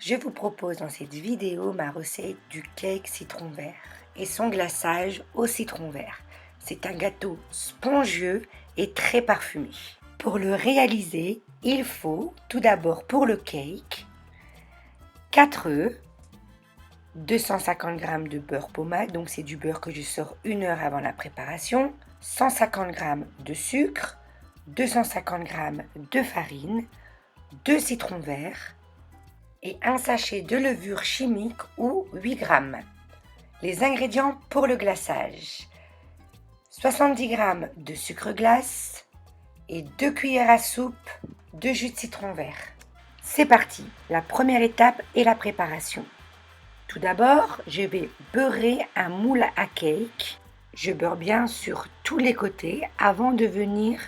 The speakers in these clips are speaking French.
Je vous propose dans cette vidéo ma recette du cake citron vert et son glaçage au citron vert. C'est un gâteau spongieux et très parfumé. Pour le réaliser, il faut tout d'abord pour le cake 4 œufs, 250 g de beurre pommade, donc c'est du beurre que je sors 1 heure avant la préparation, 150 g de sucre, 250 g de farine, 2 citrons verts, et un sachet de levure chimique ou 8 g. Les ingrédients pour le glaçage: 70 g de sucre glace et 2 cuillères à soupe de jus de citron vert. C'est parti, la première étape est la préparation. Tout d'abord, je vais beurrer un moule à cake. Je beurre bien sur tous les côtés avant de venir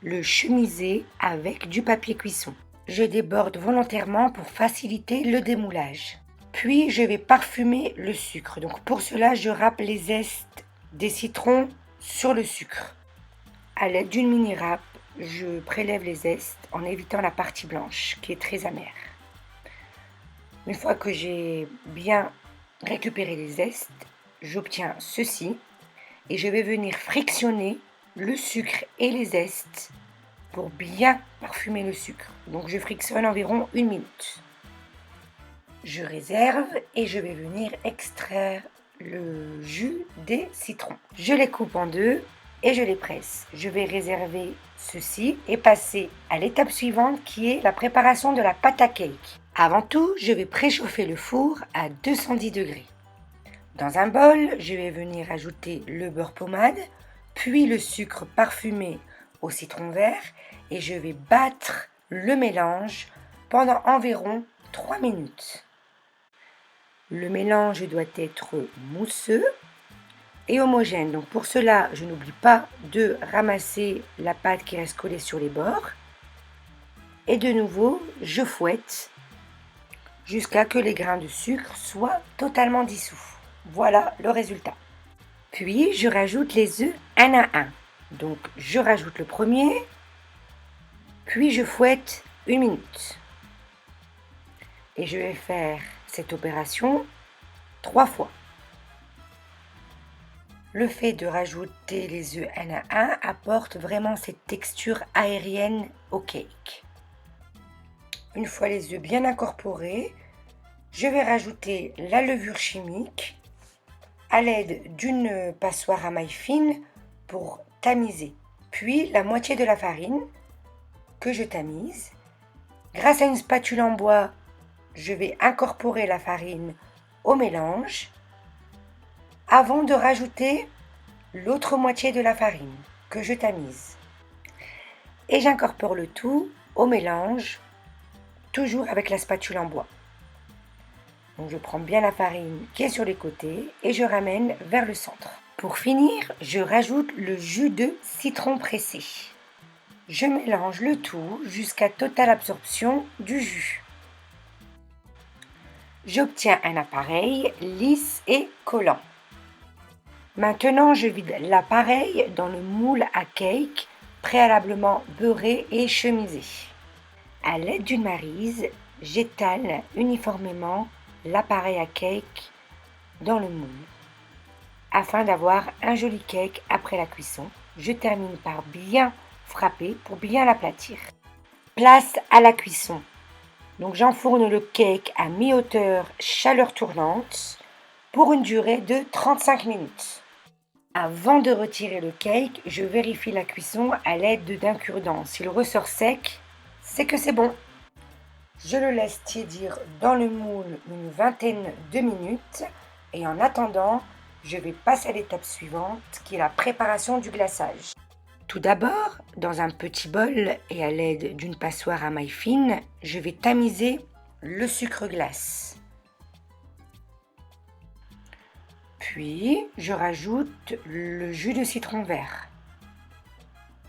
le chemiser avec du papier cuisson. Je déborde volontairement pour faciliter le démoulage. Puis je vais parfumer le sucre. Donc pour cela, je râpe les zestes des citrons sur le sucre. À l'aide d'une mini râpe, je prélève les zestes en évitant la partie blanche qui est très amère. Une fois que j'ai bien récupéré les zestes, j'obtiens ceci et je vais venir frictionner le sucre et les zestes pour bien parfumer le sucre. Donc je frictionne environ 1 minute. Je réserve et je vais venir extraire le jus des citrons. Je les coupe en deux et je les presse. Je vais réserver ceci et passer à l'étape suivante qui est la préparation de la pâte à cake. Avant tout, je vais préchauffer le four à 210 degrés. Dans un bol, je vais venir ajouter le beurre pommade, puis le sucre parfumé au citron vert et je vais battre le mélange pendant environ 3 minutes. Le mélange doit être mousseux et homogène. Donc pour cela, je n'oublie pas de ramasser la pâte qui reste collée sur les bords. Et de nouveau, je fouette jusqu'à ce que les grains de sucre soient totalement dissous. Voilà le résultat. Puis je rajoute les œufs un à un. Donc je rajoute le premier, puis je fouette 1 minute. Et je vais faire cette opération 3 fois. Le fait de rajouter les œufs un à un apporte vraiment cette texture aérienne au cake. Une fois les œufs bien incorporés, je vais rajouter la levure chimique à l'aide d'une passoire à maille fine pour tamiser. Puis la moitié de la farine que je tamise. Grâce à une spatule en bois, je vais incorporer la farine au mélange avant de rajouter l'autre moitié de la farine que je tamise. Et j'incorpore le tout au mélange, toujours avec la spatule en bois. Donc je prends bien la farine qui est sur les côtés et je ramène vers le centre. Pour finir, je rajoute le jus de citron pressé. Je mélange le tout jusqu'à totale absorption du jus. J'obtiens un appareil lisse et collant. Maintenant, je vide l'appareil dans le moule à cake préalablement beurré et chemisé. À l'aide d'une maryse, j'étale uniformément l'appareil à cake dans le moule. Afin d'avoir un joli cake après la cuisson, je termine par bien frapper pour bien l'aplatir. Place à la cuisson. Donc j'enfourne le cake à mi-hauteur, chaleur tournante, pour une durée de 35 minutes. Avant de retirer le cake, je vérifie la cuisson à l'aide d'un cure-dent. S'il ressort sec, c'est que c'est bon. Je le laisse tiédir dans le moule une vingtaine de minutes et en attendant, je vais passer à l'étape suivante qui est la préparation du glaçage. Tout d'abord, dans un petit bol et à l'aide d'une passoire à maille fine, je vais tamiser le sucre glace. Puis, je rajoute le jus de citron vert.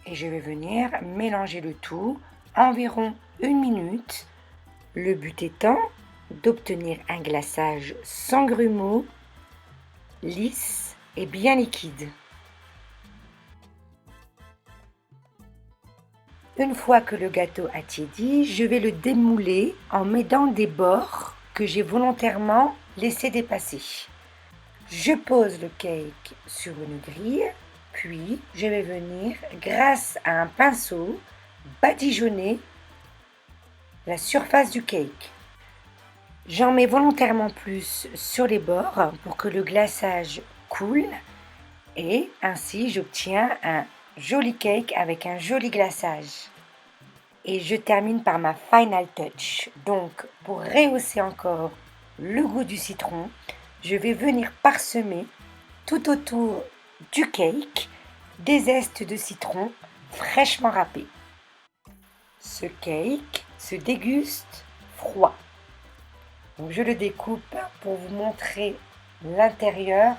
Et je vais venir mélanger le tout environ 1 minute. Le but étant d'obtenir un glaçage sans grumeaux, lisse et bien liquide. Une fois que le gâteau a tiédi, je vais le démouler en mettant des bords que j'ai volontairement laissé dépasser. Je pose le cake sur une grille, puis je vais venir, grâce à un pinceau, badigeonner la surface du cake. J'en mets volontairement plus sur les bords pour que le glaçage coule et ainsi j'obtiens un joli cake avec un joli glaçage. Et je termine par ma final touch. Donc pour rehausser encore le goût du citron, je vais venir parsemer tout autour du cake des zestes de citron fraîchement râpés. Ce cake se déguste froid. Donc je le découpe pour vous montrer l'intérieur.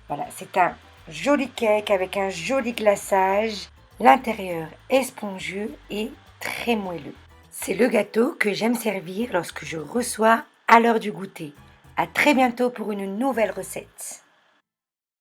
Voilà, c'est un joli cake avec un joli glaçage. L'intérieur est spongieux et très moelleux. C'est le gâteau que j'aime servir lorsque je reçois à l'heure du goûter. À très bientôt pour une nouvelle recette.